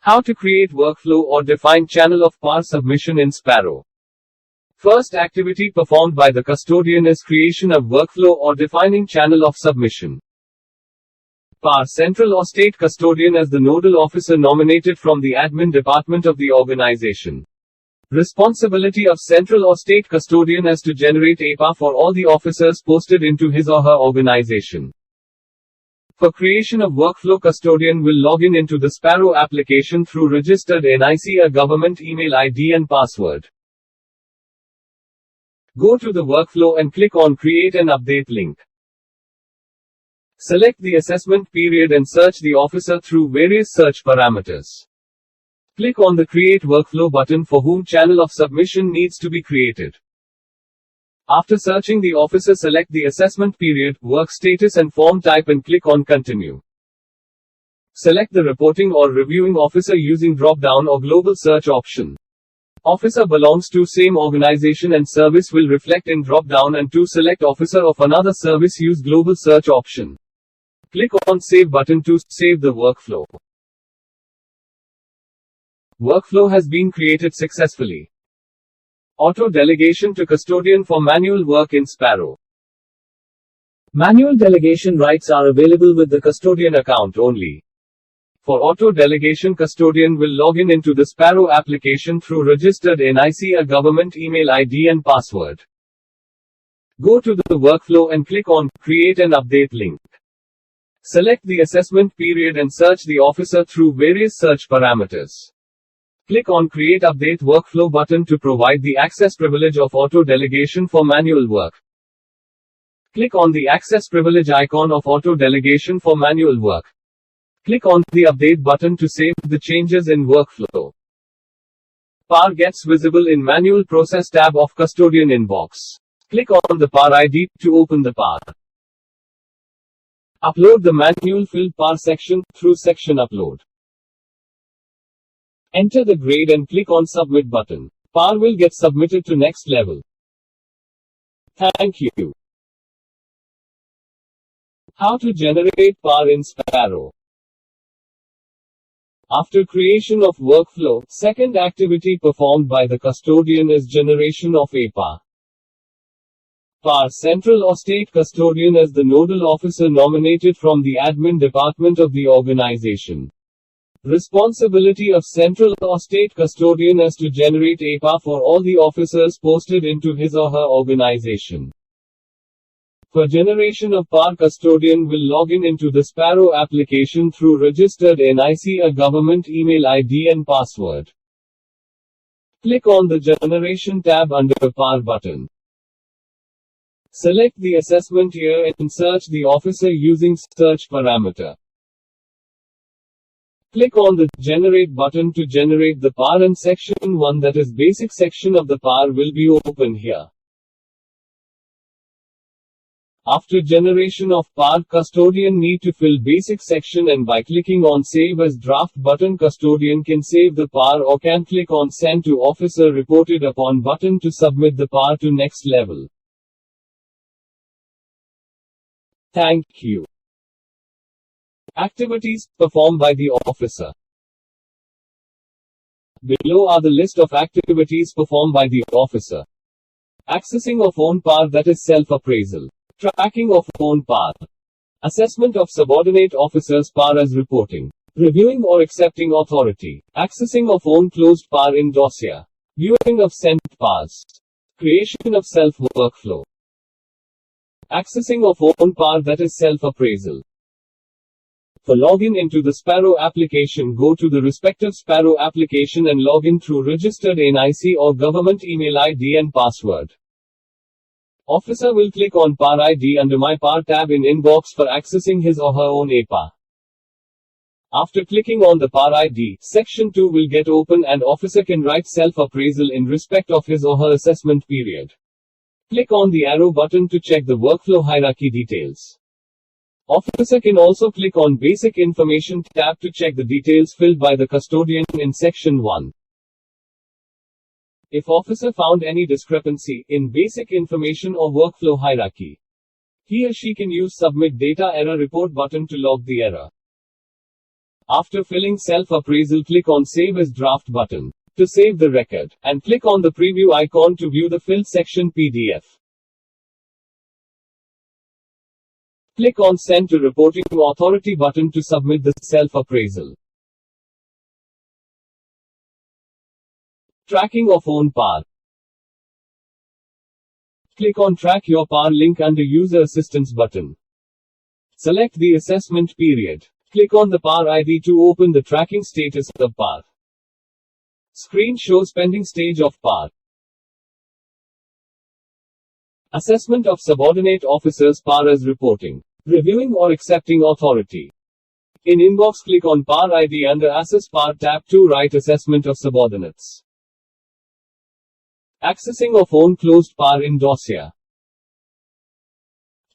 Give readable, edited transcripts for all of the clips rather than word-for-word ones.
How to create workflow or define channel of PAR submission in Sparrow. First activity performed by the custodian is creation of workflow or defining channel of submission. PAR central or state custodian as the nodal officer nominated from the admin department of the organization. Responsibility of central or state custodian is to generate APA for all the officers posted into his or her organization. For creation of workflow, custodian will log in into the Sparrow application through registered NIC, a government email ID and password. Go to the workflow and click on Create and Update link. Select the assessment period and search the officer through various search parameters. Click on the Create Workflow button for whom channel of submission needs to be created. After searching the officer, select the assessment period, work status and form type and click on Continue. Select the reporting or reviewing officer using drop-down or global search option. Officer belongs to same organization and service will reflect in drop-down, and to select officer of another service, use global search option. Click on Save button to save the workflow. Workflow has been created successfully. Auto delegation to custodian for manual work in Sparrow. Manual delegation rights are available with the custodian account only. For auto delegation, custodian will log in into the Sparrow application through registered NIC, a government email ID and password. Go to the workflow and click on Create and Update link. Select the assessment period and search the officer through various search parameters. Click on Create Update Workflow button to provide the access privilege of auto delegation for manual work. Click on the access privilege icon of auto delegation for manual work. Click on the Update button to save the changes in workflow. PAR gets visible in Manual Process tab of Custodian inbox. Click on the PAR ID to open the PAR. Upload the manual filled PAR section through Section Upload. Enter the grade and click on Submit button. PAR will get submitted to next level. Thank you. How to generate PAR in Sparrow. After creation of workflow, second activity performed by the custodian is generation of APA. PAR central or state custodian as the nodal officer nominated from the admin department of the organization. Responsibility of central or state custodian is to generate APA for all the officers posted into his or her organization. For generation of PAR, custodian will log in into the Sparrow application through registered NIC, a government email ID and password. Click on the Generation tab under PAR button. Select the assessment year and search the officer using search parameter. Click on the Generate button to generate the PAR, and Section 1, that is basic section of the PAR, will be open here. After generation of PAR, custodian need to fill basic section, and by clicking on Save as Draft button, custodian can save the PAR or can click on Send to Officer Reported Upon button to submit the PAR to next level. Thank you. Activities performed by the officer. Below are the list of activities performed by the officer. Accessing of own PAR, that is self-appraisal. Tracking of own PAR. Assessment of subordinate officers' PAR as reporting. Reviewing or accepting authority. Accessing of own closed PAR in dossier. Viewing of sent PARs. Creation of self-workflow. Accessing of own PAR, that is self-appraisal. For login into the Sparrow application, go to the respective Sparrow application and log in through registered NIC or government email ID and password. Officer will click on PAR ID under My PAR tab in Inbox for accessing his or her own APA. After clicking on the PAR ID, Section 2 will get open and officer can write self-appraisal in respect of his or her assessment period. Click on the arrow button to check the workflow hierarchy details. Officer can also click on Basic Information tab to check the details filled by the custodian in Section 1. If officer found any discrepancy in basic information or workflow hierarchy, he or she can use Submit Data Error Report button to log the error. After filling self-appraisal, click on Save as Draft button to save the record, and click on the preview icon to view the filled section PDF. Click on Send to Reporting Authority button to submit the self-appraisal. Tracking of own PAR. Click on Track Your PAR link under User Assistance button. Select the assessment period. Click on the PAR ID to open the tracking status of PAR. Screen shows pending stage of PAR. Assessment of subordinate officers PAR as reporting, reviewing or accepting authority. In Inbox, click on PAR ID under Assess PAR tab to write Assessment of subordinates. Accessing of own closed PAR in Dossier.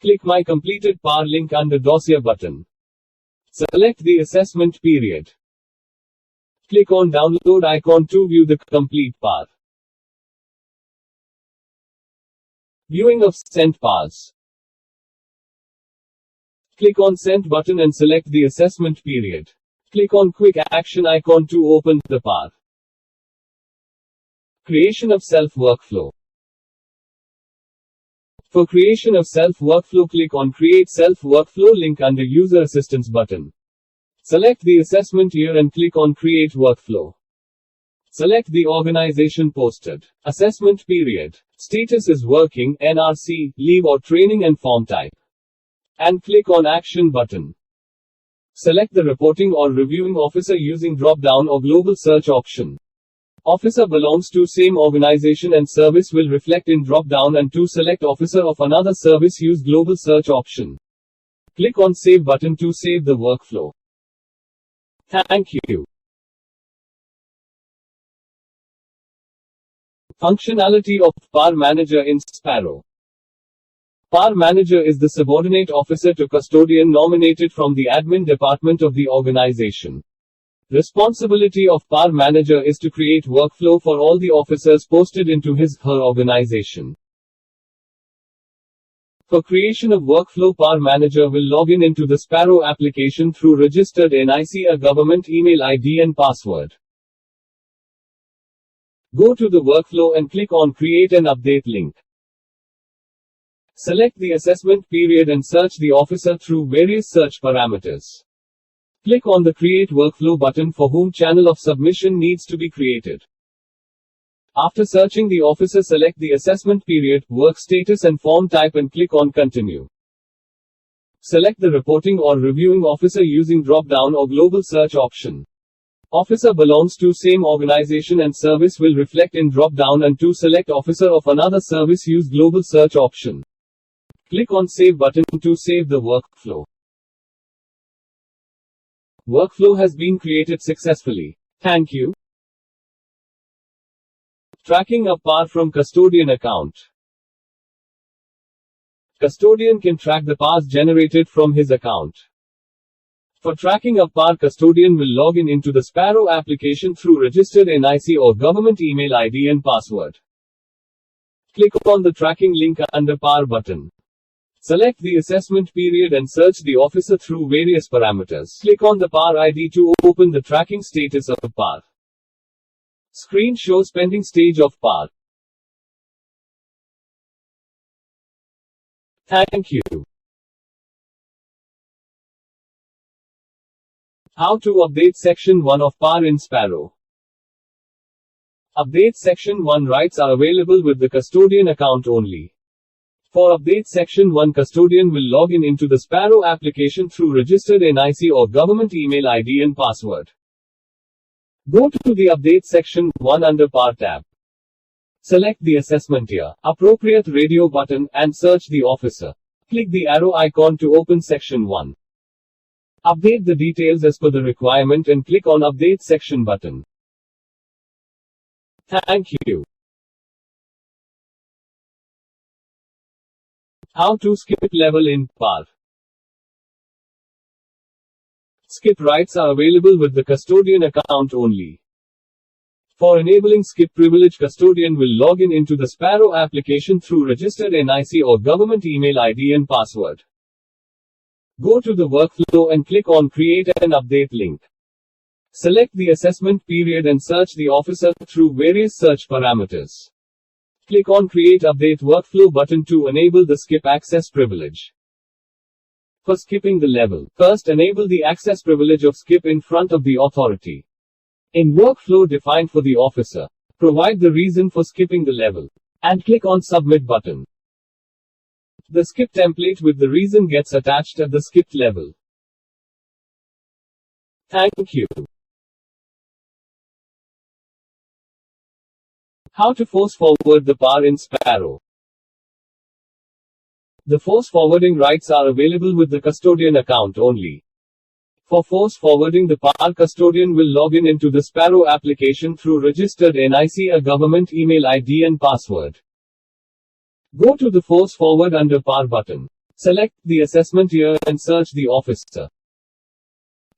Click My Completed PAR link under Dossier button. Select the assessment period. Click on Download icon to view the complete PAR. Viewing of sent PARs. Click on Sent button and select the assessment period. Click on Quick Action icon to open the PAR. Creation of Self Workflow. For creation of Self Workflow, click on Create Self Workflow link under User Assistance button. Select the assessment year and click on Create Workflow. Select the organization posted. Assessment period. Status is working, NRC, leave or training and form type. And click on Action button. Select the reporting or reviewing officer using drop-down or global search option. Officer belongs to same organization and service will reflect in drop-down, and to select officer of another service, use global search option. Click on Save button to save the workflow. Thank you. Functionality of PAR Manager in Sparrow. PAR Manager is the subordinate officer to custodian nominated from the admin department of the organization. Responsibility of PAR Manager is to create workflow for all the officers posted into his/her organization. For creation of workflow, PAR Manager will log in into the Sparrow application through registered NIC, a government email ID and password. Go to the workflow and click on Create and Update link. Select the assessment period and search the officer through various search parameters. Click on the Create Workflow button for whom channel of submission needs to be created. After searching the officer, select the assessment period, work status and form type and click on Continue. Select the reporting or reviewing officer using drop-down or global search option. Officer belongs to same organization and service will reflect in drop-down, and to select officer of another service, use global search option. Click on Save button to save the workflow. Workflow has been created successfully. Thank you. Tracking a PAR from custodian account. Custodian can track the PARs generated from his account. For tracking a PAR, custodian will log in into the Sparrow application through registered NIC or government email ID and password. Click on the tracking link under PAR button. Select the assessment period and search the officer through various parameters. Click on the PAR ID to open the tracking status of PAR. Screen shows pending stage of PAR. Thank you. How to update Section 1 of PAR in Sparrow. Update Section 1 rights are available with the custodian account only. For update Section 1, custodian will log in into the Sparrow application through registered NIC or government email ID and password. Go to the Update Section 1 under PAR tab. Select the assessment year, appropriate radio button, and search the officer. Click the arrow icon to open Section 1. Update the details as per the requirement and click on Update Section button. Thank you. How to skip level in PAR. Skip rights are available with the custodian account only. For enabling skip privilege, custodian will log in into the Sparrow application through registered NIC or government email ID and password. Go to the workflow and click on Create and Update link. Select the assessment period and search the officer through various search parameters. Click on Create Update Workflow button to enable the skip access privilege. For skipping the level, first enable the access privilege of skip in front of the authority. In workflow defined for the officer, provide the reason for skipping the level, and click on Submit button. The skip template with the reason gets attached at the skipped level. Thank you. How to force forward the PAR in Sparrow. The force forwarding rights are available with the custodian account only. For force forwarding, the PAR custodian will log in into the Sparrow application through registered NIC, a government email ID and password. Go to the Force Forward under PAR button. Select the assessment year and search the officer.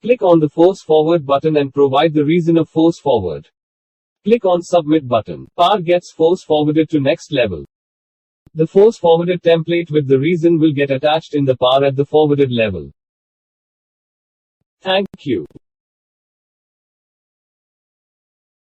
Click on the Force Forward button and provide the reason of force forward. Click on Submit button. PAR gets force forwarded to next level. The force forwarded template with the reason will get attached in the PAR at the forwarded level. Thank you.